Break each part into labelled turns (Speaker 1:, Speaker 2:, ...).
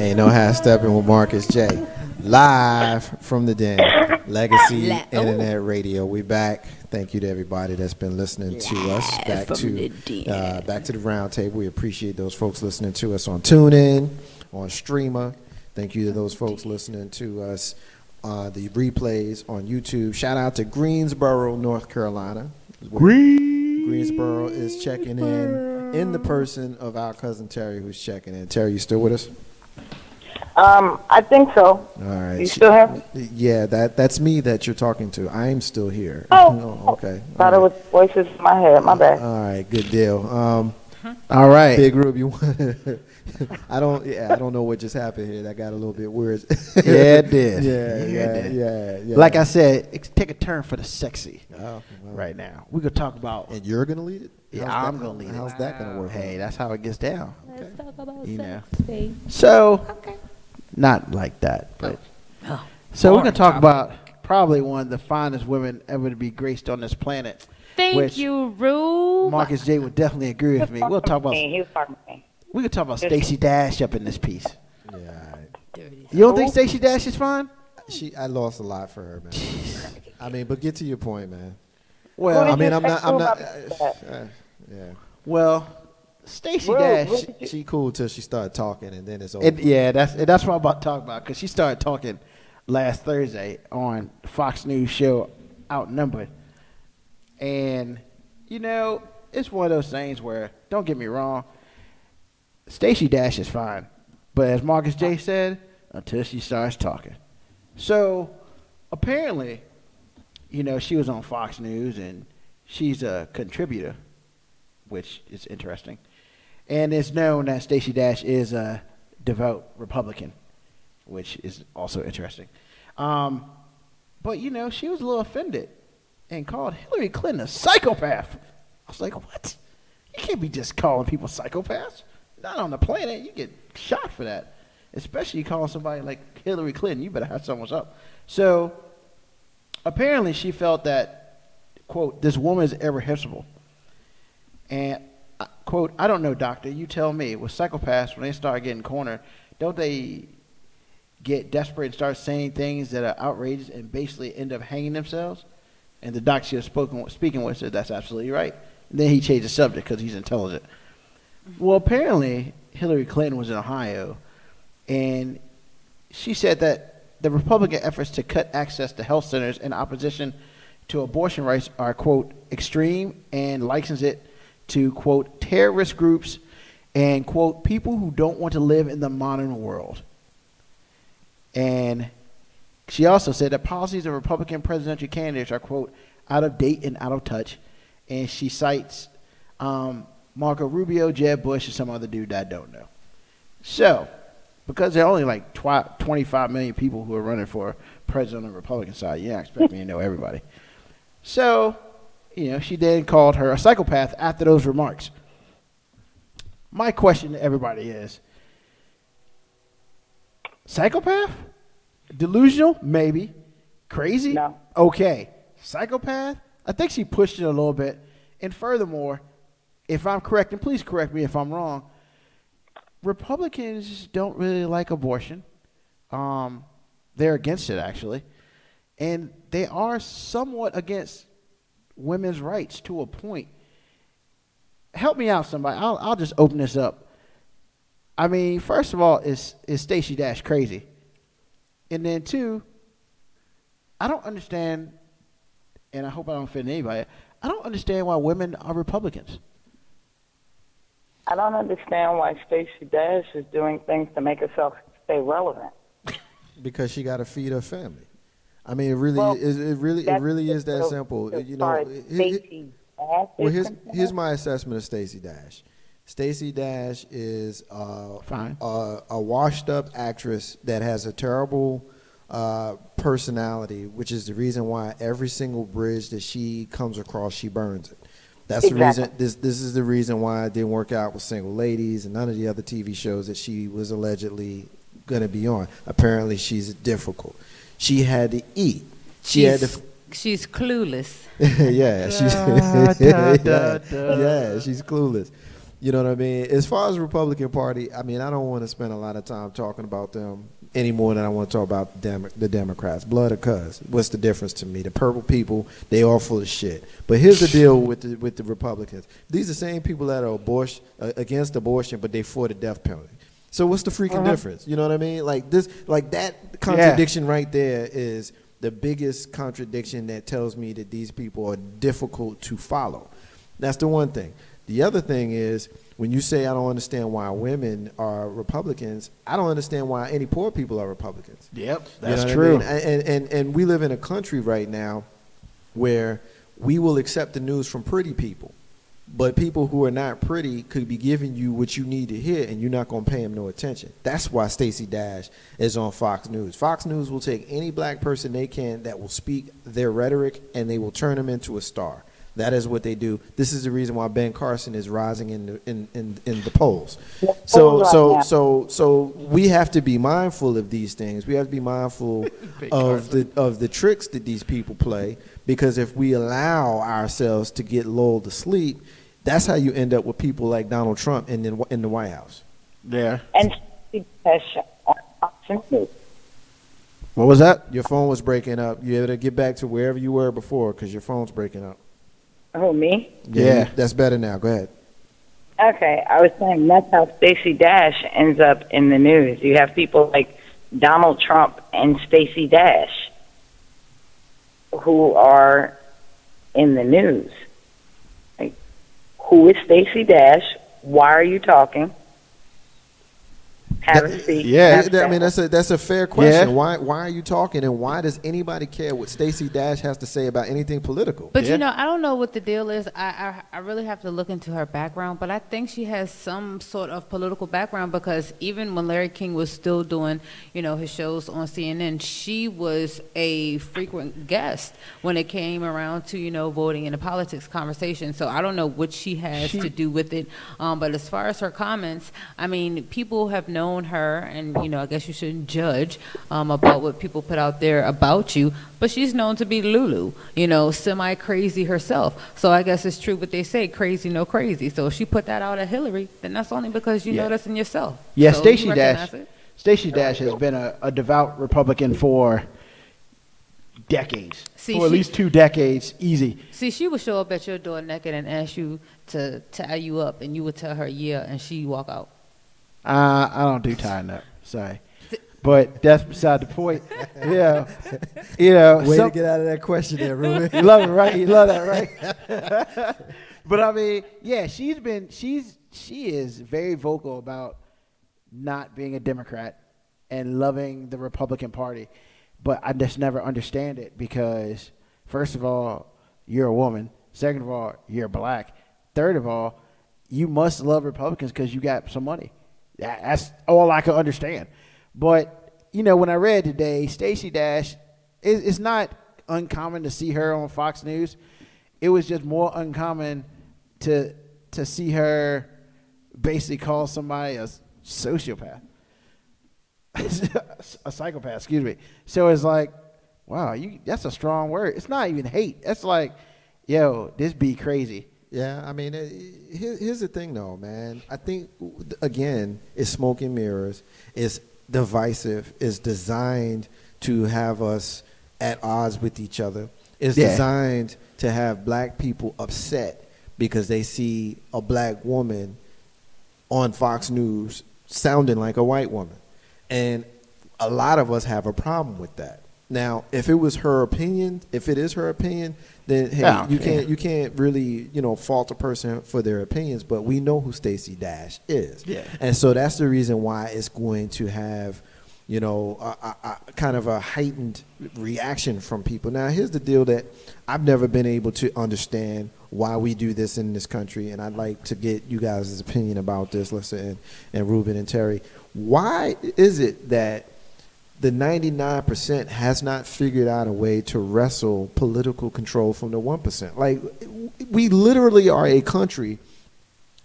Speaker 1: Ain't no half stepping with Marcus J. Live from the den. Legacy Internet Radio. We back. Thank you to everybody that's been listening to us. Back to the round table. We appreciate those folks listening to us on TuneIn, on Streamer. Thank you to those folks listening to us the replays on YouTube. Shout out to Greensboro, North Carolina. Greensboro is checking in the person of our cousin Terry, who's checking in. Terry, you still with us?
Speaker 2: I think so.
Speaker 1: All right.
Speaker 2: You still have?
Speaker 1: Yeah, that's me that you're talking to. I am still here.
Speaker 2: Oh,
Speaker 1: okay.
Speaker 2: Thought it was voices in my head. My bad.
Speaker 1: All right, good deal.
Speaker 3: All right,
Speaker 1: Big Rube, you want? I don't know what just happened here. That got a little bit weird.
Speaker 3: Yeah, it did.
Speaker 1: Yeah.
Speaker 3: Like I said, take a turn for the sexy
Speaker 1: Well.
Speaker 3: right now. We're gonna talk about.
Speaker 1: And you're gonna lead it?
Speaker 3: Yeah, I'm gonna lead it.
Speaker 1: How's that gonna work?
Speaker 3: Hey, that's how it gets down.
Speaker 4: Let's talk about
Speaker 3: You know.
Speaker 4: sexy.
Speaker 3: So,
Speaker 4: Okay.
Speaker 3: not like that, but
Speaker 4: Oh.
Speaker 3: so we're gonna talk about probably one of the finest women ever to be graced on this planet.
Speaker 4: Thank
Speaker 3: which
Speaker 4: you, Rube.
Speaker 3: Marcus J would definitely agree with me. We'll talk about.
Speaker 2: He was talking to me.
Speaker 3: We could talk about Stacy Dash up in this piece.
Speaker 1: Yeah. All right.
Speaker 4: Dirty.
Speaker 3: You don't think Stacy Dash is fine?
Speaker 1: I lost a lot for her, man. I mean, but get to your point, man.
Speaker 3: Well,
Speaker 1: I mean, I'm not. Yeah.
Speaker 3: Well, Stacy
Speaker 2: Well,
Speaker 3: Dash.
Speaker 2: what did you-
Speaker 1: She cool till she started talking, and then it's over.
Speaker 3: That's what I'm about to talk about because she started talking last Thursday on Fox News show Outnumbered, and it's one of those things where, don't get me wrong, Stacy Dash is fine, but as Marcus J said, until she starts talking. So apparently, she was on Fox News and she's a contributor, which is interesting. And it's known that Stacy Dash is a devout Republican, which is also interesting. But, she was a little offended and called Hillary Clinton a psychopath. I was like, what? You can't be just calling people psychopaths. Not on the planet. You get shot for that. Especially calling somebody like Hillary Clinton. You better have someone's up. So apparently she felt that, quote, this woman is irrepressible. And, quote, I don't know, doctor. You tell me. With psychopaths, when they start getting cornered, don't they get desperate and start saying things that are outrageous and basically end up hanging themselves? And the doctor she was speaking with said, that's absolutely right. And then he changed the subject because he's intelligent. Well, apparently Hillary Clinton was in Ohio, and she said that the Republican efforts to cut access to health centers in opposition to abortion rights are, quote, extreme, and likens it to, quote, terrorist groups and, quote, people who don't want to live in the modern world. And she also said that policies of Republican presidential candidates are, quote, out of date and out of touch. And she cites Marco Rubio, Jeb Bush, and some other dude that I don't know. So, because there are only like 25 million people who are running for president on the Republican side, you don't expect me to know everybody. So, she then called her a psychopath after those remarks. My question to everybody is, psychopath? Delusional? Maybe. Crazy?
Speaker 2: No.
Speaker 3: Okay. Psychopath? I think she pushed it a little bit. And furthermore, if I'm correct, and please correct me if I'm wrong, Republicans don't really like abortion. They're against it, actually. And they are somewhat against women's rights to a point. Help me out, somebody. I'll just open this up. I mean, first of all, is Stacy Dash crazy? And then two, I don't understand, and I hope I don't offend anybody, I don't understand why women are Republicans.
Speaker 2: I don't understand why Stacy Dash is doing things to make herself stay relevant.
Speaker 1: Because she got to feed her family. I mean, it really is that simple. Well, here's my assessment of Stacy Dash. Stacy Dash is a washed-up actress that has a terrible personality, which is the reason why every single bridge that she comes across, she burns it. That's exactly the reason. This is the reason why it didn't work out with Single Ladies and none of the other TV shows that she was allegedly going to be on. Apparently, she's difficult. She had to eat. She's clueless. Yeah, she's clueless. You know what I mean? As far as the Republican Party, I mean, I don't want to spend a lot of time talking about them any more than I want to talk about the Democrats. Blood or cuz. What's the difference to me? The purple people, they all full of shit. But here's the deal with the Republicans. These are the same people that are against abortion, but they for the death penalty. So what's the freaking difference? You know what I mean? Like that contradiction right there is the biggest contradiction that tells me that these people are difficult to follow. That's the one thing. The other thing is, when you say I don't understand why women are Republicans, I don't understand why any poor people are Republicans.
Speaker 3: Yep, that's true.
Speaker 1: I mean? And we live in a country right now where we will accept the news from pretty people, but people who are not pretty could be giving you what you need to hear, and you're not going to pay them no attention. That's why Stacey Dash is on Fox News. Fox News will take any black person they can that will speak their rhetoric, and they will turn them into a star. That is what they do. This is the reason why Ben Carson is rising in the polls. So we have to be mindful of these things. We have to be mindful of the tricks that these people play, because if we allow ourselves to get lulled to sleep, that's how you end up with people like Donald Trump in the White House.
Speaker 3: Yeah.
Speaker 2: And
Speaker 3: what was that?
Speaker 1: Your phone was breaking up. You had to get back to wherever you were before, because your phone's breaking up.
Speaker 2: Oh, me?
Speaker 1: Yeah. That's better now. Go ahead.
Speaker 2: Okay, I was saying that's how Stacey Dash ends up in the news. You have people like Donald Trump and Stacey Dash who are in the news. Like, who is Stacey Dash? Why are you talking? Have a seat.
Speaker 3: Yeah,
Speaker 1: I mean that's a fair question. Yeah. Why are you talking, and why does anybody care what Stacey Dash has to say about anything political?
Speaker 4: But you know, I don't know what the deal is. I really have to look into her background, but I think she has some sort of political background, because even when Larry King was still doing, you know, his shows on CNN, she was a frequent guest when it came around to, you know, voting in the politics conversation. So I don't know what she has to do with it. But as far as her comments, I mean, people have known her, and you know, I guess you shouldn't judge about what people put out there about you, but she's known to be Lulu, you know, semi-crazy herself. So I guess it's true what they say, crazy no crazy. So if she put that out at Hillary, then that's only because you know that's in yourself.
Speaker 3: Yeah,
Speaker 4: so
Speaker 3: Stacey Dash has been a devout Republican for decades. For at least 2 decades, easy.
Speaker 4: See, she would show up at your door naked and ask you to tie you up, and you would tell her yeah, and she'd walk out.
Speaker 3: I don't do tying up. Sorry. But that's beside the point. Yeah. You know.
Speaker 1: Way to get out of that question there, Ruben.
Speaker 3: You love it, right? You love that, right? But I mean, yeah, she is very vocal about not being a Democrat and loving the Republican Party. But I just never understand it, because first of all, you're a woman. Second of all, you're black. Third of all, you must love Republicans because you got some money. That's all I can understand. But, you know, when I read today, Stacey Dash, it's not uncommon to see her on Fox News. It was just more uncommon to see her basically call somebody a sociopath. A psychopath, excuse me. So it's like, wow, that's a strong word. It's not even hate. That's like, yo, this be crazy.
Speaker 1: Yeah, I mean, here's the thing, though, man. I think, again, it's smoke and mirrors. It's divisive. It's designed to have us at odds with each other. It's designed to have black people upset because they see a black woman on Fox News sounding like a white woman. And a lot of us have a problem with that. Now, if it is her opinion, then hey, you can't really, you know, fault a person for their opinions. But we know who Stacey Dash is, and so that's the reason why it's going to have, you know, a kind of a heightened reaction from people. Now, here's the deal that I've never been able to understand why we do this in this country, and I'd like to get you guys' opinion about this, Lissa and Ruben and Terry. Why is it that the 99% has not figured out a way to wrestle political control from the 1%? Like, we literally are a country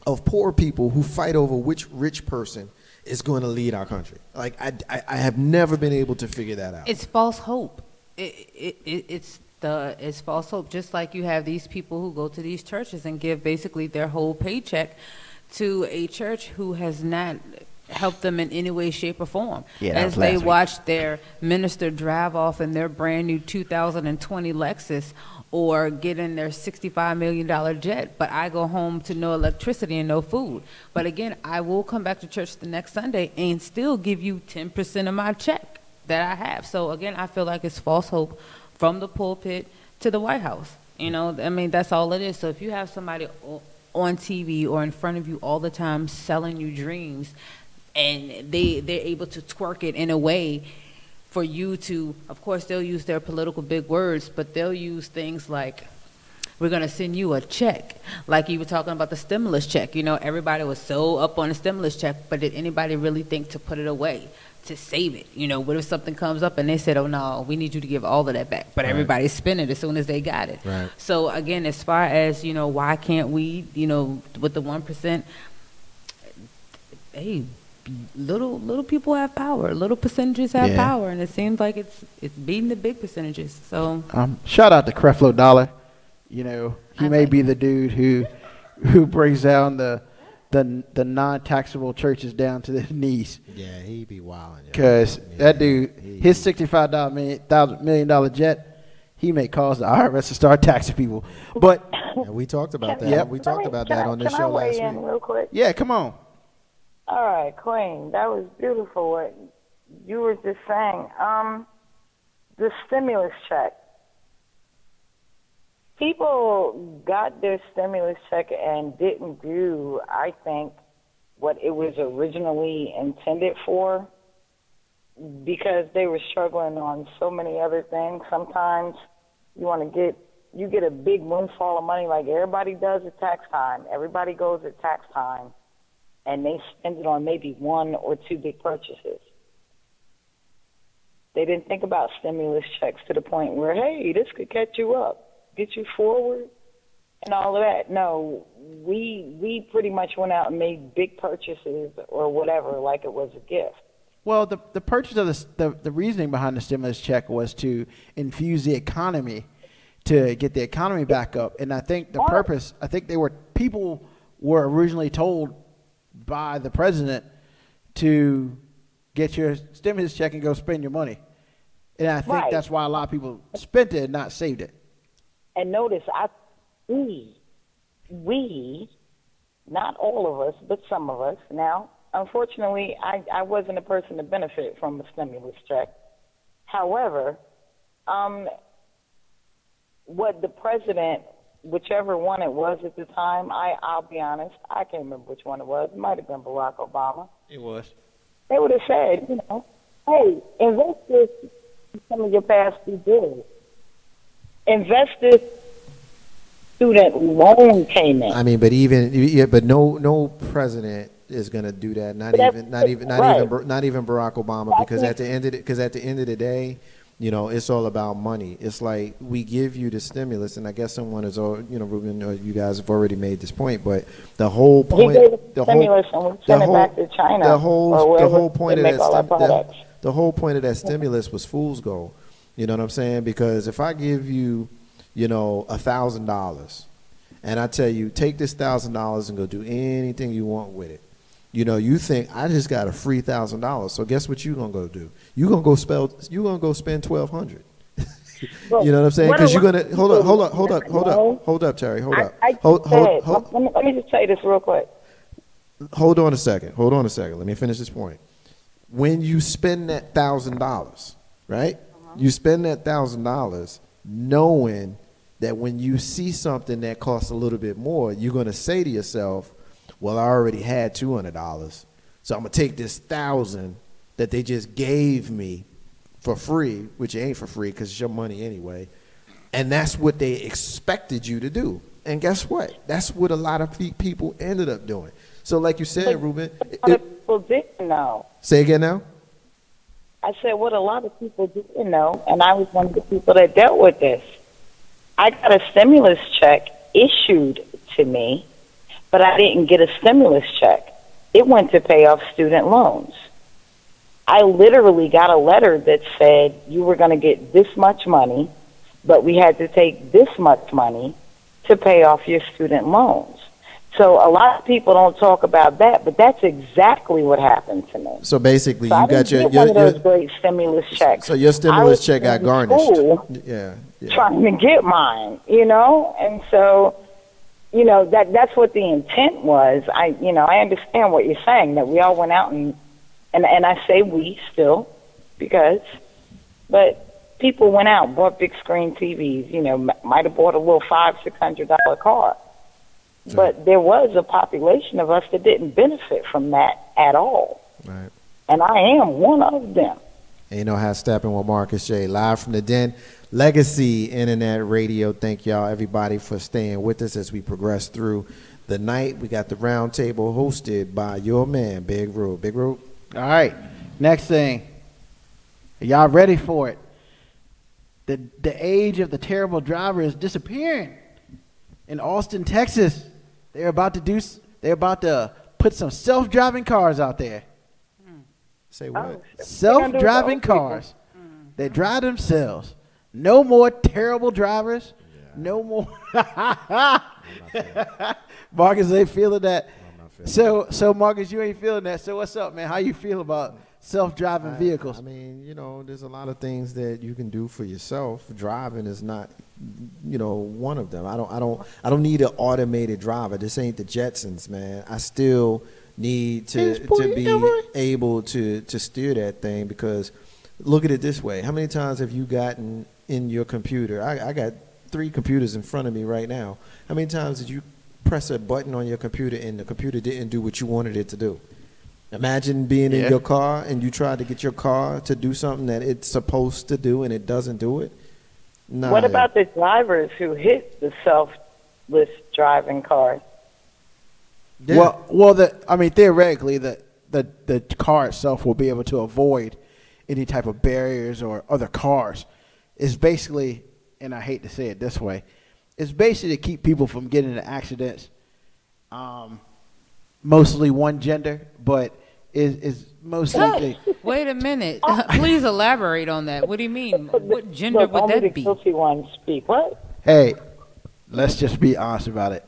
Speaker 1: of poor people who fight over which rich person is going to lead our country. Like, I have never been able to figure that out.
Speaker 4: It's false hope. It's false hope. Just like you have these people who go to these churches and give basically their whole paycheck to a church who has not helped them in any way, shape, or form.
Speaker 3: Yeah,
Speaker 4: as they watch their minister drive off in their brand new 2020 Lexus or get in their $65 million jet, but I go home to no electricity and no food. But again, I will come back to church the next Sunday and still give you 10% of my check that I have. So again, I feel like it's false hope from the pulpit to the White House. You know, I mean, that's all it is. So if you have somebody on TV or in front of you all the time selling you dreams, and they're able to twerk it in a way for you to, of course, they'll use their political big words, but they'll use things like, we're going to send you a check. Like you were talking about the stimulus check. You know, everybody was so up on the stimulus check, but did anybody really think to put it away, to save it? You know, what if something comes up and they said, oh, no, we need you to give all of that back. But everybody's spending it as soon as they got it.
Speaker 1: Right.
Speaker 4: So, again, as far as, you know, why can't we, you know, with the 1%, hey, little people have power. Little percentages have power, and it seems like it's beating the big percentages. So
Speaker 3: shout out to Creflo Dollar. You know, he may be the dude who brings down the non-taxable churches down to their knees.
Speaker 1: Yeah, he be wilding.
Speaker 3: Because that dude, his $65 million jet, he may cause the IRS to start taxing people. But
Speaker 1: we talked about that. We talked about that on this show last week.
Speaker 2: Real quick?
Speaker 3: Yeah, come on.
Speaker 2: All right, Queen, that was beautiful what you were just saying. The stimulus check. People got their stimulus check and didn't do, I think, what it was originally intended for, because they were struggling on so many other things. Sometimes you get a big windfall of money like everybody does at tax time. Everybody goes at tax time, and they spend it on maybe one or two big purchases. They didn't think about stimulus checks to the point where, hey, this could catch you up, get you forward, and all of that. No, we pretty much went out and made big purchases or whatever like it was a gift.
Speaker 3: Well, the purchase of the reasoning behind the stimulus check was to infuse the economy, to get the economy back up. And I think the purpose, people were originally told by the president to get your stimulus check and go spend your money. And I think that's why a lot of people spent it and not saved it.
Speaker 2: And notice, we, not all of us, but some of us now, unfortunately, I wasn't a person to benefit from a stimulus check. However, what the president, whichever one it was at the time, I'll be honest, I can't remember which one it was. It might have been Barack Obama.
Speaker 3: It was.
Speaker 2: They would have said, you know, hey, invest this in some of your past due diligence. Invest this student loan payment.
Speaker 1: I mean, but no president is going to do that. Not even Barack Obama, because at the end of the day, you know, it's all about money. It's like, we give you the stimulus, and I guess someone is, you know, Ruben, or you guys have already made this point, but the whole point, the whole point of that stimulus was fool's gold. You know what I'm saying? Because if I give you, you know, $1,000, and I tell you, take this $1,000 and go do anything you want with it, you know, you think I just got a free $1,000. So guess what you're gonna go do? You're gonna go spend $1,200. You know what I'm saying? Because you're gonna hold up, Terry, hold up.
Speaker 2: Let me just tell you this real quick.
Speaker 1: Hold on a second. Let me finish this point. When you spend that $1,000, right? You spend that $1,000 knowing that when you see something that costs a little bit more, you're gonna say to yourself, well, I already had $200, so I'm gonna take this $1,000 that they just gave me for free, which it ain't for free because it's your money anyway, and that's what they expected you to do. And guess what? That's what a lot of people ended up doing. So, like you said, Ruben,
Speaker 2: a lot of people didn't know.
Speaker 1: Say again now.
Speaker 2: I said what a lot of people didn't know, and I was one of the people that dealt with this. I got a stimulus check issued to me, but I didn't get a stimulus check. It went to pay off student loans. I literally got a letter that said you were going to get this much money, but we had to take this much money to pay off your student loans. So a lot of people don't talk about that, but that's exactly what happened to me.
Speaker 1: So basically,
Speaker 2: So
Speaker 1: you got your
Speaker 2: one of those great stimulus checks.
Speaker 1: So your stimulus check got garnished. Yeah.
Speaker 2: Trying to get mine, and so, that's what the intent was. I understand what you're saying, that we all went out and I say we still, but people went out, bought big screen TVs, might have bought a little $500-$600 car. But there was a population of us that didn't benefit from that at all.
Speaker 1: Right.
Speaker 2: And I am one of them.
Speaker 1: And you know how Steppin' with Marcus J. Live from the Den. Legacy Internet Radio. Thank y'all, everybody, for staying with us as we progress through the night. We got the round table hosted by your man, Big Rube. Big Rube.
Speaker 3: All right. Next thing. Are y'all ready for it? The age of the terrible driver is disappearing. In Austin, Texas, they're about to put some self-driving cars out there.
Speaker 1: Say what?
Speaker 3: Self-driving cars. They drive themselves. No more terrible drivers. Yeah. No more. Marcus ain't feeling that. So Marcus, you ain't feeling that. So what's up, man? How you feel about self-driving vehicles?
Speaker 1: I mean, there's a lot of things that you can do for yourself. Driving is not, one of them. I don't need an automated driver. This ain't the Jetsons, man. I still need to be able to steer that thing, because look at it this way. How many times have you gotten in your computer? I got 3 computers in front of me right now. How many times did you press a button on your computer and the computer didn't do what you wanted it to do? Imagine being in your car and you try to get your car to do something that it's supposed to do and it doesn't do it. Nah,
Speaker 2: what about the drivers who hit the selfless driving cars?
Speaker 3: Yeah. Theoretically, the car itself will be able to avoid any type of barriers or other cars. It's basically, and I hate to say it this way, it's basically to keep people from getting into accidents. Mostly one gender, but is mostly.
Speaker 4: Wait a minute. Please elaborate on that. What do you mean? What gender would
Speaker 2: only
Speaker 4: that
Speaker 2: the
Speaker 4: be?
Speaker 2: guilty ones speak. What?
Speaker 3: Hey, let's just be honest about it.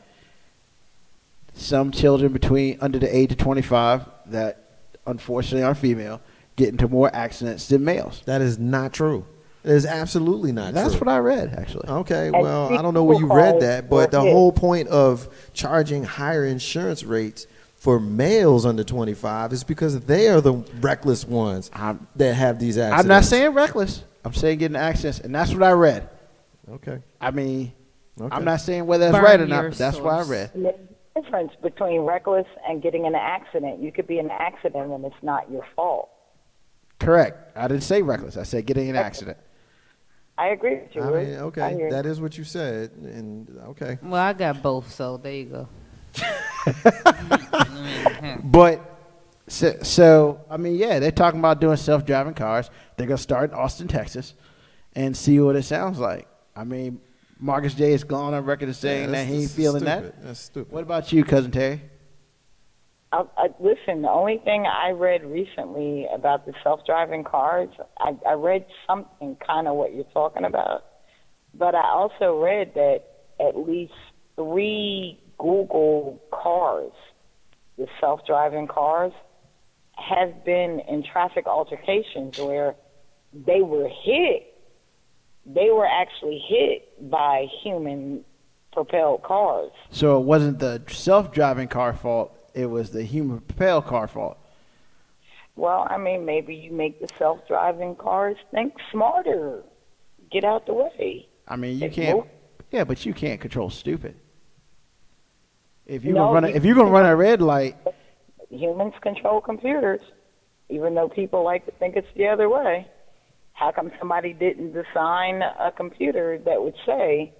Speaker 3: Some children under the age of 25 that unfortunately are female get into more accidents than males.
Speaker 1: That is not true. It is absolutely not true.
Speaker 3: That's what I read, actually.
Speaker 1: Okay, well, I don't know where you read that, but the whole point of charging higher insurance rates for males under 25 is because they are the reckless ones that have these accidents.
Speaker 3: I'm not saying reckless. I'm saying getting accidents, and that's what I read.
Speaker 1: Okay.
Speaker 3: I mean, I'm not saying whether that's right or not, but that's what I read.
Speaker 2: There's a difference between reckless and getting in an accident. You could be in an accident and it's not your fault.
Speaker 3: Correct. I didn't say reckless. I said getting in an accident.
Speaker 2: I agree with you.
Speaker 1: I mean, okay, that is what you said, and okay.
Speaker 4: Well, I got both, so there you go.
Speaker 3: But so I mean, yeah, they're talking about doing self-driving cars. They're gonna start in Austin, Texas, and see what it sounds like. I mean, Marcus J is gone on record as saying that he ain't feeling that.
Speaker 1: That's stupid.
Speaker 3: What about you, Cousin Terry?
Speaker 2: Listen, the only thing I read recently about the self-driving cars, I read something kind of what you're talking about, but I also read that at least 3 Google cars, the self-driving cars, have been in traffic altercations where they were hit. They were actually hit by human-propelled cars.
Speaker 3: So it wasn't the self-driving car fault. It was the human-propelled car fault.
Speaker 2: Well, I mean, maybe you make the self-driving cars think smarter. Get out the way.
Speaker 3: I mean, you can't. Yeah, but you can't control stupid. If you're gonna run a red light,
Speaker 2: humans control computers, even though people like to think it's the other way. How come somebody didn't design a computer that would say,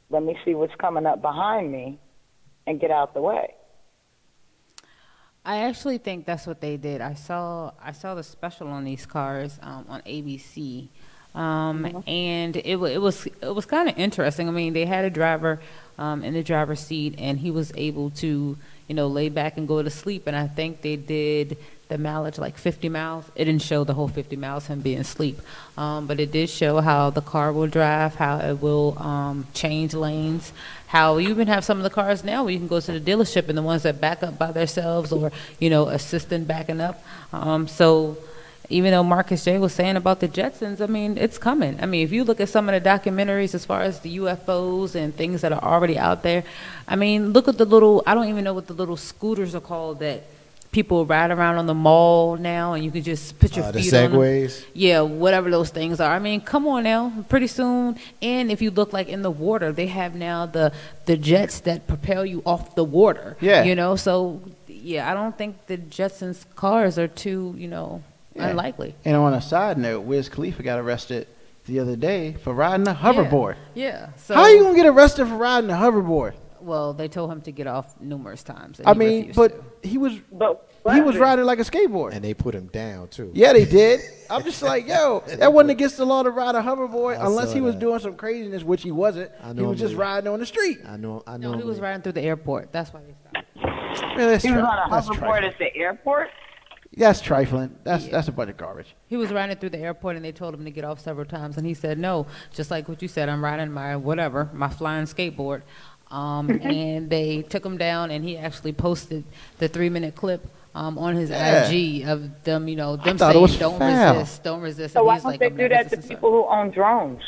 Speaker 2: "Let me see what's coming up behind me," and get out the way?
Speaker 4: I actually think that's what they did. I saw the special on these cars on ABC, and it was kind of interesting. I mean, they had a driver in the driver's seat, and he was able to lay back and go to sleep. And I think they did the mileage, like 50 miles. It didn't show the whole 50 miles, him being asleep. But it did show how the car will drive, how it will change lanes, how you even have some of the cars now where you can go to the dealership and the ones that back up by themselves or, assistant backing up. So even though Marcus J was saying about the Jetsons, I mean, it's coming. I mean, if you look at some of the documentaries as far as the UFOs and things that are already out there, I mean, look at the little, I don't even know what the little scooters are called that people ride around on the mall now, and you can just put your feet on them. The Segways? Yeah, whatever those things are. I mean, come on now, pretty soon. And if you look like in the water, they have now the jets that propel you off the water. Yeah. So, yeah, I don't think the Jetsons cars are too, unlikely.
Speaker 3: And on a side note, Wiz Khalifa got arrested the other day for riding a hoverboard.
Speaker 4: Yeah. So
Speaker 3: how are you going to get arrested for riding a hoverboard?
Speaker 4: Well, they told him to get off numerous times.
Speaker 3: I mean, but he was riding like a skateboard.
Speaker 1: And they put him down, too.
Speaker 3: Yeah, they did. I'm just like, yo, that wasn't against the law to ride a hoverboard unless he was doing some craziness, which he wasn't. He was just riding on the street.
Speaker 1: I know.
Speaker 4: No, he was riding through the airport. That's why they stopped.
Speaker 3: Man,
Speaker 2: he was on a hoverboard at the airport?
Speaker 3: That's trifling. That's a bunch of garbage.
Speaker 4: He was riding through the airport, and they told him to get off several times, and he said no. Just like what you said, I'm riding my flying skateboard. And they took him down, and he actually posted the 3-minute clip on his IG of them, them saying don't resist.
Speaker 2: So why don't they do that to people who own drones?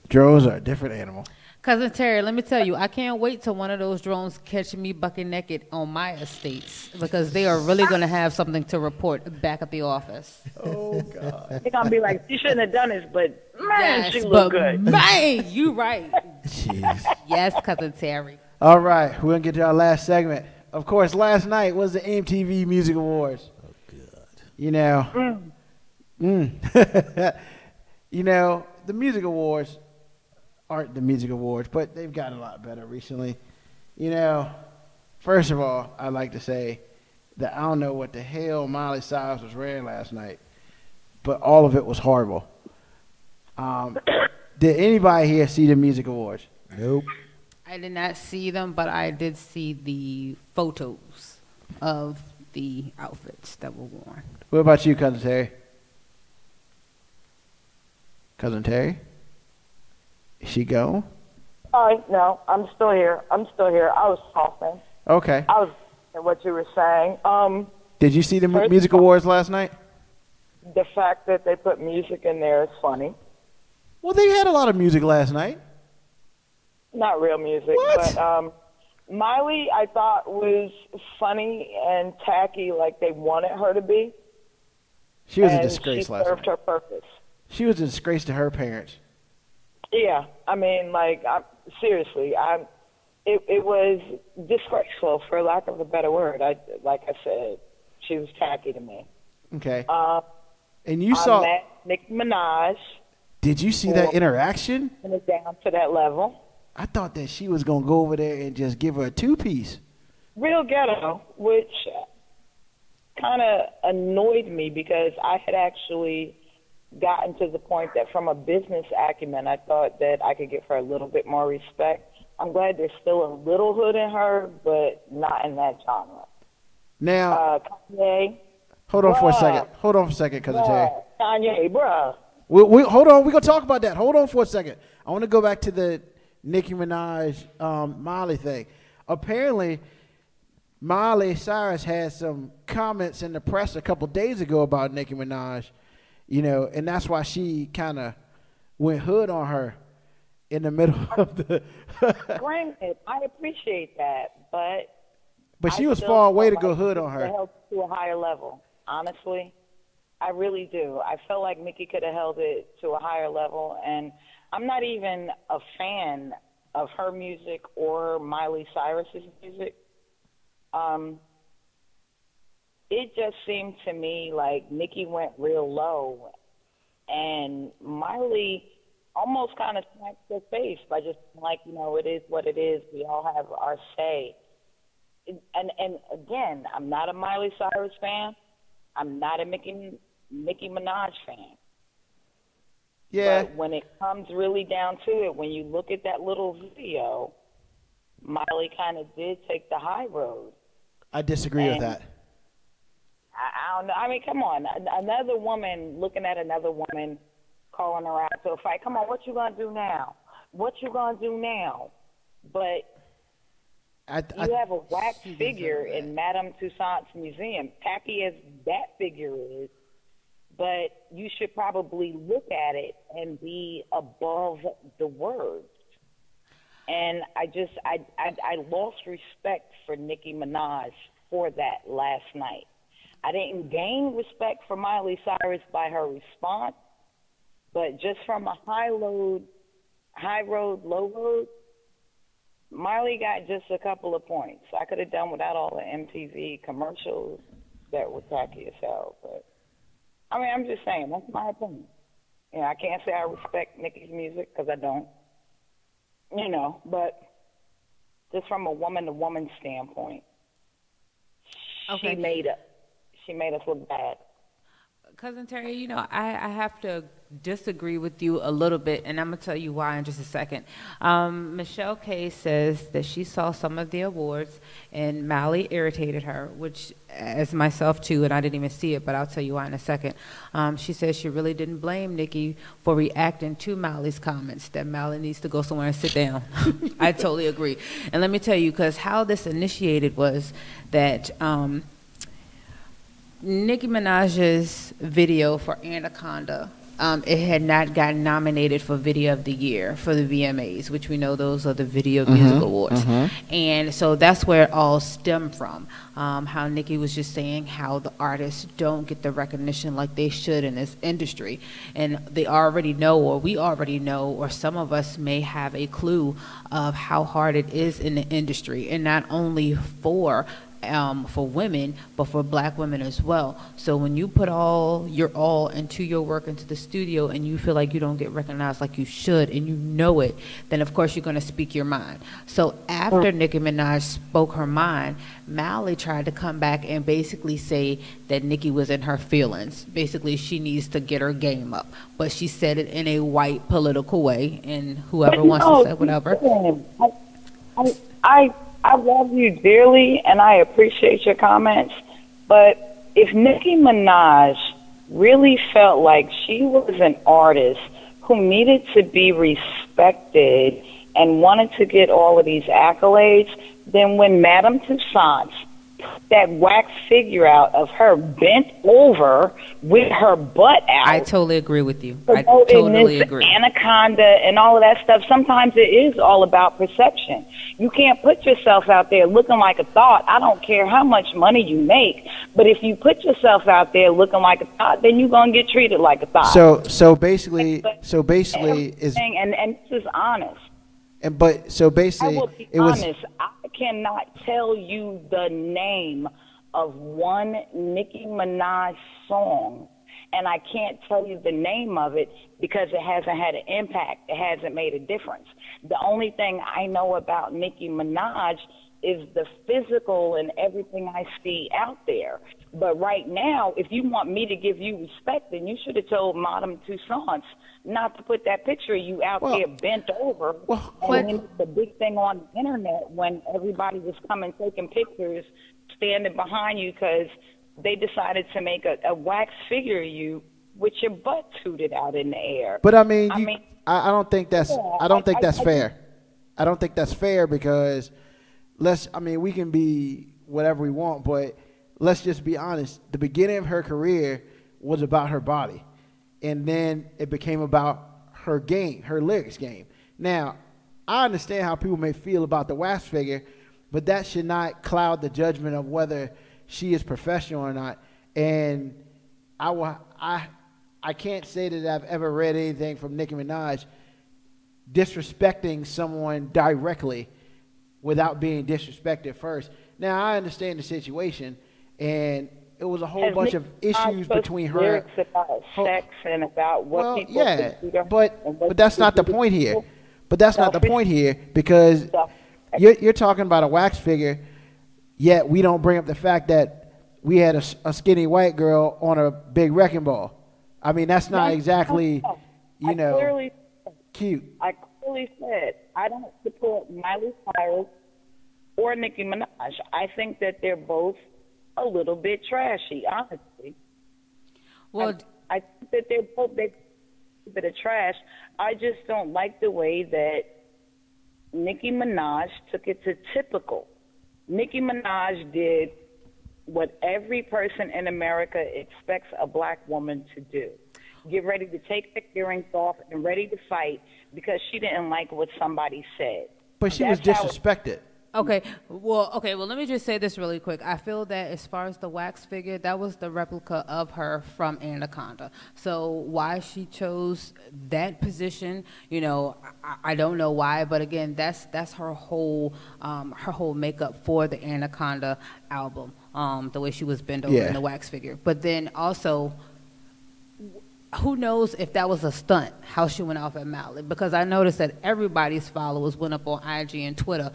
Speaker 3: Drones are a different animal.
Speaker 4: Cousin Terry, let me tell you, I can't wait till one of those drones catch me bucket naked on my estates, because they are really going to have something to report back at the office.
Speaker 3: Oh, God.
Speaker 2: They're going to be like, she shouldn't have done this, but man, she looked good.
Speaker 4: Man, you right.
Speaker 3: Jeez.
Speaker 4: Yes, Cousin Terry.
Speaker 3: All right, we're going to get to our last segment. Of course, last night was the MTV Music Awards.
Speaker 1: Oh, God.
Speaker 3: The Music Awards aren't the Music Awards, but they've gotten a lot better recently. First of all, I'd like to say that I don't know what the hell Miley Cyrus was wearing last night, but all of it was horrible. Did anybody here see the Music Awards?
Speaker 1: Nope.
Speaker 4: I did not see them, but I did see the photos of the outfits that were worn.
Speaker 3: What about you, Cousin Terry? Cousin Terry? Is she gone?
Speaker 2: No, I'm still here. I was talking.
Speaker 3: Okay.
Speaker 2: I was listening to what you were saying.
Speaker 3: Did you see the Music Awards last night?
Speaker 2: The fact that they put music in there is funny.
Speaker 3: Well, they had a lot of music last night.
Speaker 2: Not real music.
Speaker 3: What?
Speaker 2: But Miley, I thought, was funny and tacky like they wanted her to be.
Speaker 3: She was a disgrace last night.
Speaker 2: She served her purpose.
Speaker 3: She was a disgrace to her parents.
Speaker 2: Yeah, I mean, seriously, it was disgraceful, for lack of a better word. Like I said, she was tacky to me.
Speaker 3: Okay. And you saw
Speaker 2: Nicki Minaj.
Speaker 3: Did you see that interaction?
Speaker 2: And it's down to that level.
Speaker 3: I thought that she was gonna go over there and just give her a 2-piece.
Speaker 2: Real ghetto, which kind of annoyed me because I had actually gotten to the point that from a business acumen, I thought that I could give her a little bit more respect. I'm glad there's still a little hood in her, but not in that genre.
Speaker 3: Now,
Speaker 2: Kanye.
Speaker 3: Hold on for a second, Cousin Terry.
Speaker 2: Kanye, bruh.
Speaker 3: Hold on. We're going to talk about that. Hold on for a second. I want to go back to the Nicki Minaj, Miley thing. Apparently, Miley Cyrus had some comments in the press a couple days ago about Nicki Minaj. And that's why she kind of went hood on her in the middle of the.
Speaker 2: Granted, I appreciate that,
Speaker 3: but she was far away to go hood on her.
Speaker 2: Held to a higher level, honestly, I really do. I felt like Nikki could have held it to a higher level, and I'm not even a fan of her music or Miley Cyrus's music. It just seemed to me like Nikki went real low, and Miley almost kind of smacked her face by just it is what it is. We all have our say. And again, I'm not a Miley Cyrus fan. I'm not a Nicki Minaj fan.
Speaker 3: Yeah.
Speaker 2: But when it comes really down to it, when you look at that little video, Miley kind of did take the high road.
Speaker 3: I disagree with that.
Speaker 2: I don't know. I mean, come on. Another woman looking at another woman, calling her out to a fight. Come on, what you gonna do now? What you gonna do now? But you have a wax figure in Madame Tussauds Museum, tacky as that figure is, but you should probably look at it and be above the words. And I lost respect for Nicki Minaj for that last night. I didn't gain respect for Miley Cyrus by her response, but just from a high road, low road, Miley got just a couple of points. I could have done without all the MTV commercials that were tacky as hell. But, I mean, I'm just saying, that's my opinion. You know, I can't say I respect Nicki's music because I don't. You know, but just from a woman-to-woman standpoint, she made us look bad.
Speaker 4: Cousin Terry, you know, I have to disagree with you a little bit, and I'm going to tell you why in just a second. Michelle K says that she saw some of the awards, and Miley irritated her, which, as myself too, and I didn't even see it, but I'll tell you why in a second. She says she really didn't blame Nikki for reacting to Miley's comments, that Miley needs to go somewhere and sit down. I totally agree. And let me tell you, because how this initiated was that Nicki Minaj's video for Anaconda, it had not gotten nominated for Video of the Year for the VMAs, which we know those are the Video Music Awards. And so that's where it all stemmed from, how Nicki was just saying how the artists don't get the recognition like they should in this industry. And they already know, or we already know, or some of us may have a clue of how hard it is in the industry, and not only for women, but for black women as well. So when you put your all into your work, into the studio, and you feel like you don't get recognized like you should, and you know it, then of course you're going to speak your mind. So after Nicki Minaj spoke her mind, Miley tried to come back and basically say that Nicki was in her feelings. Basically, she needs to get her game up. But she said it in a white political way, and whoever wants to say whatever.
Speaker 2: I love you dearly, and I appreciate your comments, but if Nicki Minaj really felt like she was an artist who needed to be respected and wanted to get all of these accolades, then when Madame Tussauds put that wax figure out of her bent over with her butt out.
Speaker 4: I totally agree with you. I totally agree.
Speaker 2: Anaconda and all of that stuff, sometimes it is all about perception. You can't put yourself out there looking like a thought. I don't care how much money you make, but if you put yourself out there looking like a thought, then you're going to get treated like a thought.
Speaker 3: So basically is,
Speaker 2: and this is honest.
Speaker 3: And but so basically,
Speaker 2: I will be honest. I cannot tell you the name of one Nicki Minaj song, and I can't tell you the name of it because it hasn't had an impact. It hasn't made a difference. The only thing I know about Nicki Minaj is the physical and everything I see out there. But right now, if you want me to give you respect, then you should have told Madame Tussauds not to put that picture of you out there bent over. And then it's the big thing on the internet when everybody was coming taking pictures standing behind you because they decided to make a wax figure of you with your butt tooted out in the air.
Speaker 3: But I mean, I don't think that's fair. I don't think that's fair because we can be whatever we want, but let's just be honest. The beginning of her career was about her body, and then it became about her game, her lyrics game. Now, I understand how people may feel about the wax figure, but that should not cloud the judgment of whether she is professional or not. And I can't say that I've ever read anything from Nicki Minaj disrespecting someone directly without being disrespected first. Now, I understand the situation, and it was a whole bunch of issues between her.
Speaker 2: Lyrics about sex and about what people consider.
Speaker 3: But that's not the point here. But that's not the point here because you're talking about a wax figure, yet we don't bring up the fact that we had a skinny white girl on a big wrecking ball. I mean, that's not exactly, cute.
Speaker 2: I clearly said I don't support Miley Cyrus or Nicki Minaj. I think that they're both a little bit trashy, honestly.
Speaker 4: Well,
Speaker 2: I think that they're both a bit of trash. I just don't like the way that Nicki Minaj took it to typical. Nicki Minaj did what every person in America expects a black woman to do. Get ready to take the earrings off and ready to fight because she didn't like what somebody said.
Speaker 3: But she was disrespected.
Speaker 4: Okay, well, let me just say this really quick. I feel that as far as the wax figure, that was the replica of her from Anaconda. So why she chose that position, I don't know why, but again, that's her whole makeup for the Anaconda album, the way she was bent over in the wax figure. But then also, who knows if that was a stunt, how she went off at Miley, because I noticed that everybody's followers went up on IG and Twitter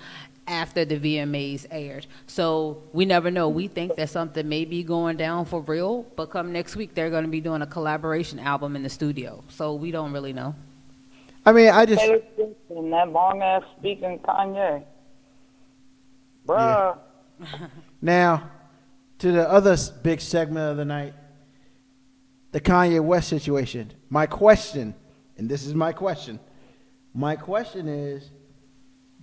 Speaker 4: after the VMAs aired. So we never know. We think that something may be going down for real, but come next week, they're going to be doing a collaboration album in the studio. So we don't really know.
Speaker 3: I mean, I just...
Speaker 2: And that long-ass speaking Kanye. Bruh.
Speaker 3: Yeah. Now, to the other big segment of the night, the Kanye West situation. My question, and this is my question is,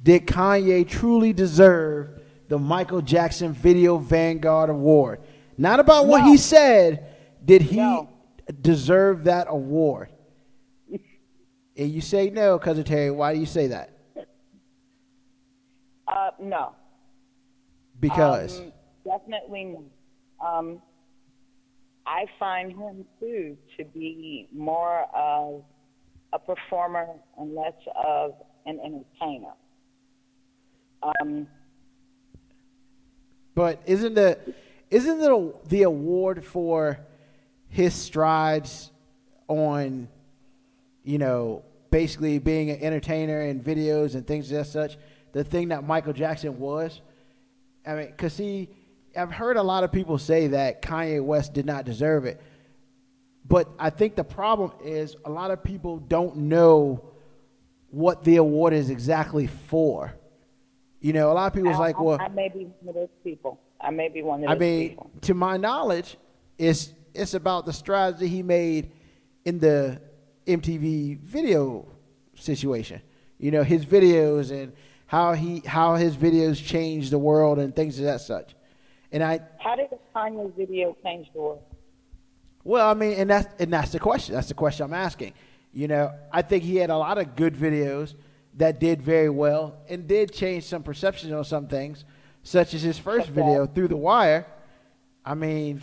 Speaker 3: did Kanye truly deserve the Michael Jackson Video Vanguard Award? Not about what he said. Did he deserve that award? And you say no, Cousin Terry. Why do you say that?
Speaker 2: No.
Speaker 3: Because?
Speaker 2: Definitely no. I find him, too, to be more of a performer and less of an entertainer.
Speaker 3: But isn't the award for his strides on, basically being an entertainer in videos and things as such, the thing that Michael Jackson was? I mean, because I've heard a lot of people say that Kanye West did not deserve it. But I think the problem is a lot of people don't know what the award is exactly for. A lot of people's like, well...
Speaker 2: I may be one of those people.
Speaker 3: To my knowledge, it's about the strides that he made in the MTV video situation. His videos and how his videos changed the world and things of that such.
Speaker 2: How did the Kanye video change the world?
Speaker 3: Well, I mean, and that's the question. That's the question I'm asking. I think he had a lot of good videos that did very well and did change some perceptions on some things, such as his first video, Through the Wire. I mean,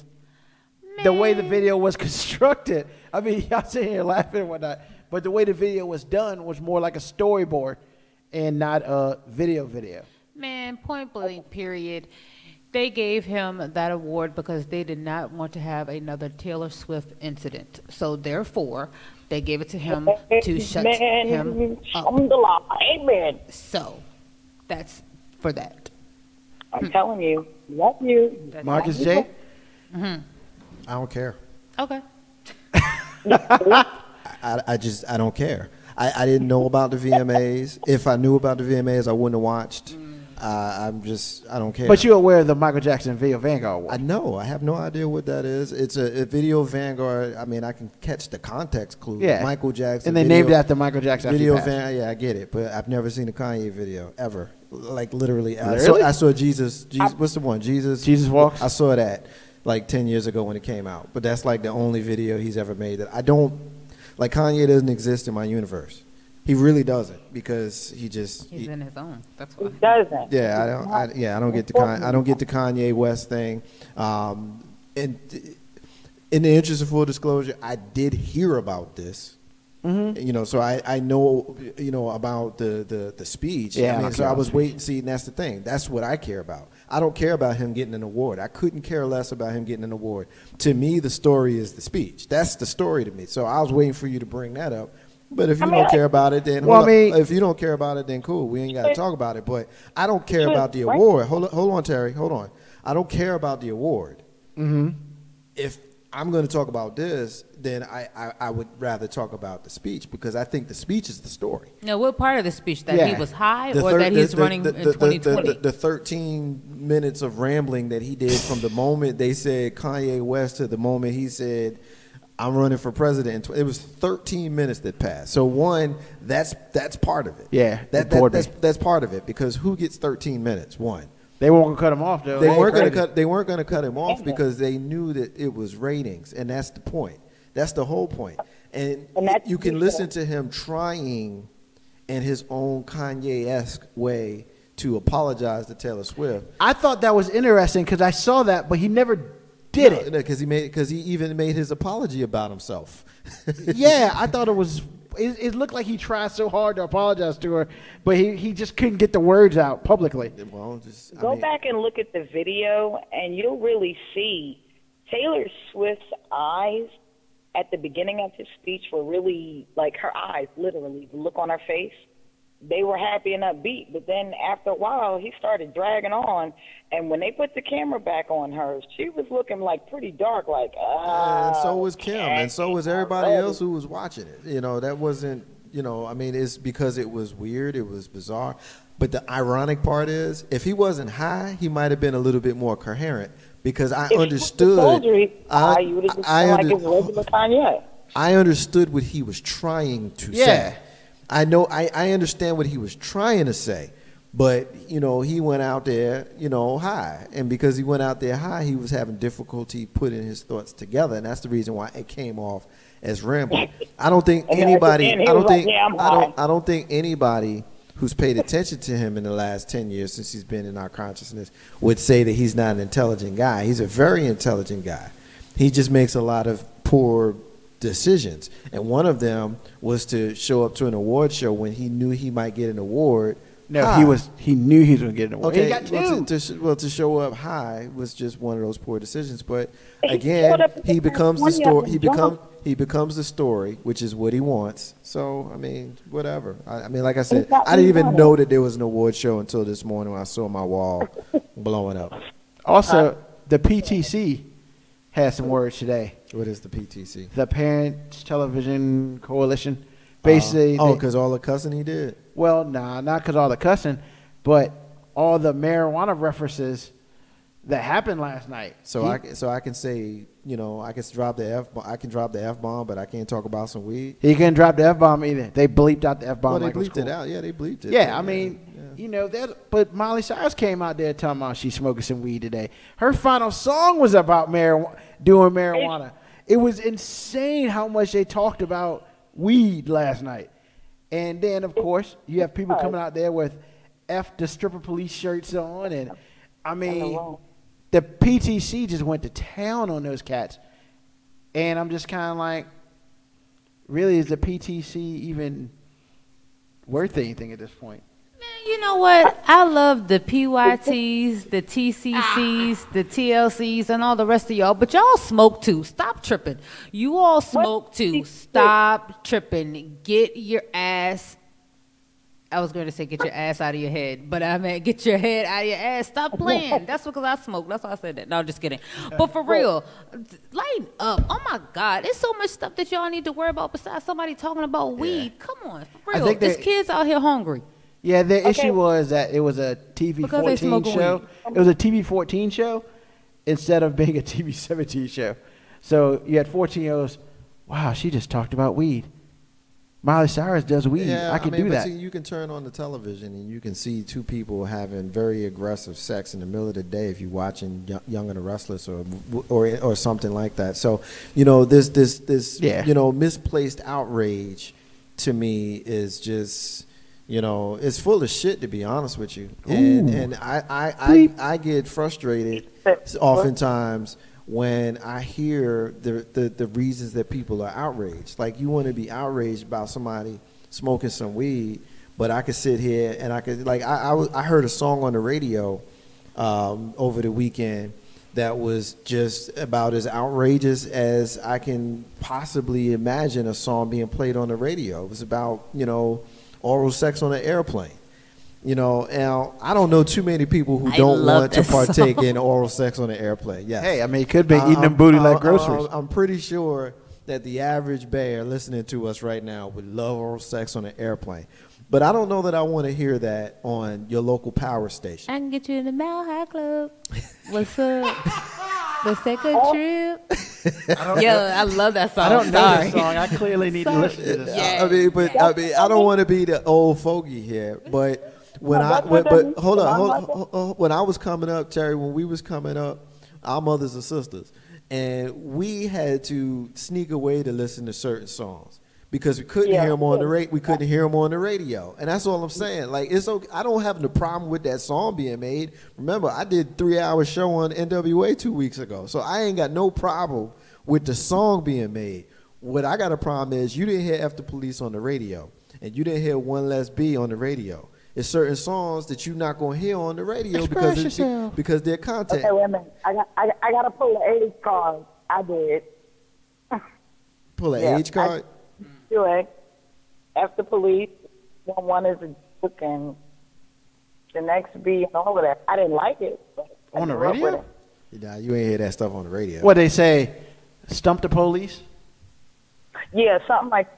Speaker 3: the way the video was constructed. I mean, y'all sitting here laughing and whatnot, but the way the video was done was more like a storyboard and not a video.
Speaker 4: Man, point blank, period. They gave him that award because they did not want to have another Taylor Swift incident. So therefore, they gave it to him to shut him up.
Speaker 2: Amen.
Speaker 4: So that's for that.
Speaker 2: I'm telling you, love you.
Speaker 3: Marcus J.
Speaker 1: I don't care.
Speaker 4: Okay.
Speaker 1: I don't care. I didn't know about the VMAs. If I knew about the VMAs, I wouldn't have watched. I don't care.
Speaker 3: But you're aware of the Michael Jackson Video Vanguard Award?
Speaker 1: I know. I have no idea what that is. It's a Video Vanguard. I mean, I can catch the context clue.
Speaker 3: Yeah.
Speaker 1: Michael Jackson.
Speaker 3: And they named it after Michael Jackson.
Speaker 1: Video Vanguard. Yeah, I get it. But I've never seen a Kanye video ever. Like literally.
Speaker 3: Really?
Speaker 1: I saw Jesus. What's the one? Jesus
Speaker 3: Walks?
Speaker 1: I saw that like 10 years ago when it came out. But that's like the only video he's ever made that I don't like. Kanye doesn't exist in my universe. He really doesn't because he's
Speaker 4: in his own. That's why.
Speaker 2: He doesn't.
Speaker 1: Yeah, I don't get the Kanye West thing. And in the interest of full disclosure, I did hear about this. Mm-hmm. So I know about the speech.
Speaker 3: Yeah,
Speaker 1: I mean, so I was waiting. See, and that's the thing. That's what I care about. I don't care about him getting an award. I couldn't care less about him getting an award. To me, the story is the speech. That's the story to me. So I was waiting for you to bring that up. But if you don't care about it, then if you don't care about it, then cool. We ain't got to talk about it. But I don't care about the award. Hold on, Terry. Hold on. I don't care about the award.
Speaker 3: Mm-hmm.
Speaker 1: If I'm going to talk about this, then I would rather talk about the speech, because I think the speech is the story.
Speaker 4: Now, what part of the speech? That he was high, or that he's running in 2020?
Speaker 1: The 13 minutes of rambling that he did from the moment they said Kanye West to the moment he said, I'm running for president. It was 13 minutes that passed. So one, that's part of it.
Speaker 3: Yeah,
Speaker 1: that's part of it, because who gets 13 minutes? One.
Speaker 3: They weren't gonna cut him off though.
Speaker 1: They weren't going to cut him off because they knew that it was ratings, and that's the point. That's the whole point. And you can listen to him trying in his own Kanye-esque way to apologize to Taylor Swift.
Speaker 3: I thought that was interesting because I saw that, but he never did it.
Speaker 1: Because he even made his apology about himself.
Speaker 3: Yeah, I thought it was. It looked like he tried so hard to apologize to her, but he just couldn't get the words out publicly.
Speaker 1: Well,
Speaker 2: Go back and look at the video, and you'll really see Taylor Swift's eyes at the beginning of his speech were really, like, her eyes, literally, the look on her face, they were happy and upbeat. But then after a while, he started dragging on, and when they put the camera back on her, she was looking like pretty dark, like,
Speaker 1: and so was Kim, and so was everybody else who was watching it. You know, that wasn't, you know, I mean, it's because it was weird, it was bizarre. But the ironic part is, if he wasn't high, he might have been a little bit more coherent, because I understood. I understood what he was trying to say. I know, I understand what he was trying to say, but, you know, he went out there, you know, high. And because he went out there high, he was having difficulty putting his thoughts together. And that's the reason why it came off as rambling. I don't think anybody, I don't think anybody who's paid attention to him in the last 10 years since he's been in our consciousness would say that he's not an intelligent guy. He's a very intelligent guy. He just makes a lot of poor decisions, and one of them was to show up to an award show when he knew he might get an award.
Speaker 3: No, he knew he was going to get an award.
Speaker 1: Okay,
Speaker 3: he got two.
Speaker 1: To show up high was just one of those poor decisions. But again, he becomes the story. He becomes the story, which is what he wants. So I mean, whatever. I mean, like I said, I didn't even know that there was an award show until this morning when I saw my wall blowing up.
Speaker 3: Also, the PTC had some words today.
Speaker 1: What is the PTC?
Speaker 3: The Parents Television Coalition. Basically,
Speaker 1: because all the cussing he did.
Speaker 3: Well, nah, not because all the cussing, but all the marijuana references that happened last night.
Speaker 1: So I can say, you know, I can drop the F-bomb, but I can't talk about some weed.
Speaker 3: He couldn't drop the F-bomb either. They bleeped out the F-bomb.
Speaker 1: Well, they bleeped it out. Yeah, they bleeped it.
Speaker 3: Yeah, I mean, you know, but Miley Cyrus came out there talking about she's smoking some weed today. Her final song was about doing marijuana. It was insane how much they talked about weed last night. And then, of course, you have people coming out there with F the stripper police shirts on. And, I mean, the PTC just went to town on those cats. And I'm just kind of like, really, is the PTC even worth anything at this point?
Speaker 4: Man, you know what? I love the PYTs, the TCCs, the TLCs, and all the rest of y'all. But y'all smoke too. Stop tripping. You all smoke too. Stop tripping. Get your ass. I was going to say get your ass out of your head, but I meant get your head out of your ass. Stop playing. That's because I smoke. That's why I said that. No, I'm just kidding. But for real, lighten up. Oh, my God. There's so much stuff that y'all need to worry about besides somebody talking about weed. Come on. For real. There's kids out here hungry.
Speaker 3: Yeah, the issue was that it was a TV-14 show. It was a TV-14 show instead of being a TV-17 show. So you had 14-year-olds, wow, she just talked about weed. Miley Cyrus does weed.
Speaker 1: Yeah,
Speaker 3: I can do that.
Speaker 1: See, you can turn on the television and you can see two people having very aggressive sex in the middle of the day if you're watching Young and the Restless or something like that. So, you know, this you know, misplaced outrage to me is just, you know, it's full of shit, to be honest with you. And I get frustrated oftentimes when I hear the reasons that people are outraged. Like, you want to be outraged about somebody smoking some weed, but I could sit here and I could, like, I heard a song on the radio over the weekend that was just about as outrageous as I can possibly imagine a song being played on the radio. It was about, you know, oral sex on an airplane. You know, now I don't know too many people who don't want to partake in oral sex on the airplane. Yes.
Speaker 3: Hey, I mean, it could be eating them booty like groceries.
Speaker 1: I'm pretty sure that the average bear listening to us right now would love oral sex on an airplane. But I don't know that I want to hear that on your local power station.
Speaker 4: I can get you in the Mile High Club. What's up? Let's take a trip. I love that song.
Speaker 3: I don't know this song. I clearly need to listen to this song.
Speaker 1: Yeah. I don't want to be the old fogey here, but when hold on. When I was coming up, Terry, when we was coming up, our mothers and sisters, and we had to sneak away to listen to certain songs. Because we couldn't hear them on the we couldn't hear them on the radio, and that's all I'm saying. Like it's okay. I don't have the problem with that song being made. Remember, I did 3-hour show on NWA 2 weeks ago, so I ain't got no problem with the song being made. What I got a problem is you didn't hear F the Police on the radio, and you didn't hear One Less B on the radio. It's certain songs that you're not gonna hear on the radio because their content.
Speaker 2: Okay, wait a minute. I gotta pull an age card. I did.
Speaker 1: Pull an age card.
Speaker 2: Do it. After Police, one is a joke, and the next B and all of that. I didn't like it. But
Speaker 3: on the radio?
Speaker 1: Nah, you ain't hear that stuff on the radio.
Speaker 3: What they say? Stump the police?
Speaker 2: Yeah, something like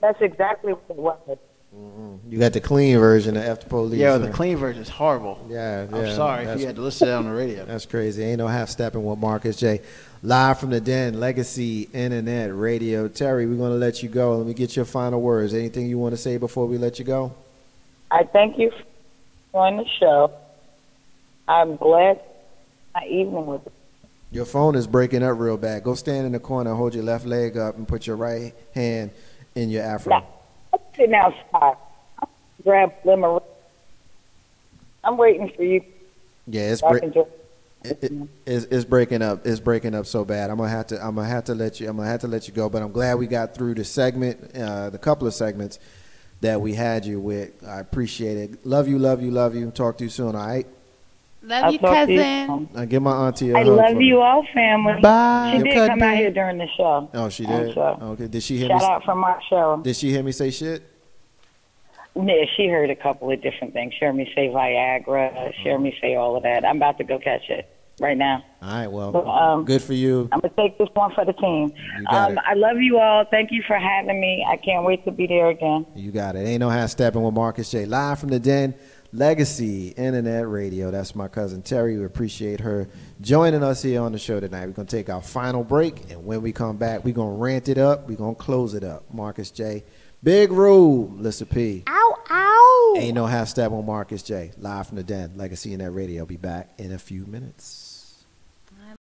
Speaker 2: that's exactly what it was.
Speaker 1: Mm-hmm. You got the clean version of F the Police.
Speaker 3: Yeah, the clean version is horrible.
Speaker 1: Yeah.
Speaker 3: I'm sorry if you had to listen to that on the radio.
Speaker 1: That's crazy. Ain't no half stepping with Marcus J. Live from the Den, Legacy Internet Radio. Terry, we're going to let you go. Let me get your final words. Anything you want to say before we let you go?
Speaker 2: I thank you for joining the show. I'm glad my evening with you.
Speaker 1: Your phone is breaking up real bad. Go stand in the corner, hold your left leg up, and put your right hand in your afro.
Speaker 2: Now, I'm sitting outside. Grab limerence. I'm waiting for you.
Speaker 1: Yeah, it's breaking up. It's breaking up so bad. I'm gonna have to let you go. But I'm glad we got through the segment, the couple of segments that we had you with. I appreciate it. Love you, love you, love you. Talk to you soon. All right.
Speaker 4: Love you, cousin.
Speaker 1: I give my auntie a hug.
Speaker 2: I love you all, family.
Speaker 3: Bye.
Speaker 2: She did come out here during the show.
Speaker 1: Oh, she did. Okay. Did she hear
Speaker 2: Shout
Speaker 1: me?
Speaker 2: out from my show.
Speaker 1: Did she hear me say shit?
Speaker 2: Yeah, she heard a couple of different things. She heard me say Viagra. She heard me say all of that. I'm about to go catch it right now.
Speaker 1: All right, well, good for you.
Speaker 2: I'm going to take this one for the team.
Speaker 1: You got it.
Speaker 2: I love you all. Thank you for having me. I can't wait to be there again.
Speaker 1: You got it. Ain't no half stepping with Marcus J. Live from the Den, Legacy Internet Radio. That's my cousin Terry. We appreciate her joining us here on the show tonight. We're going to take our final break, and when we come back, we're going to rant it up. We're going to close it up. Marcus J. Big Rule, Lissa P.
Speaker 4: Ow, ow.
Speaker 1: Ain't no half step on Marcus J. Live from the Den, Legacy Internet Radio. Be back in a few minutes.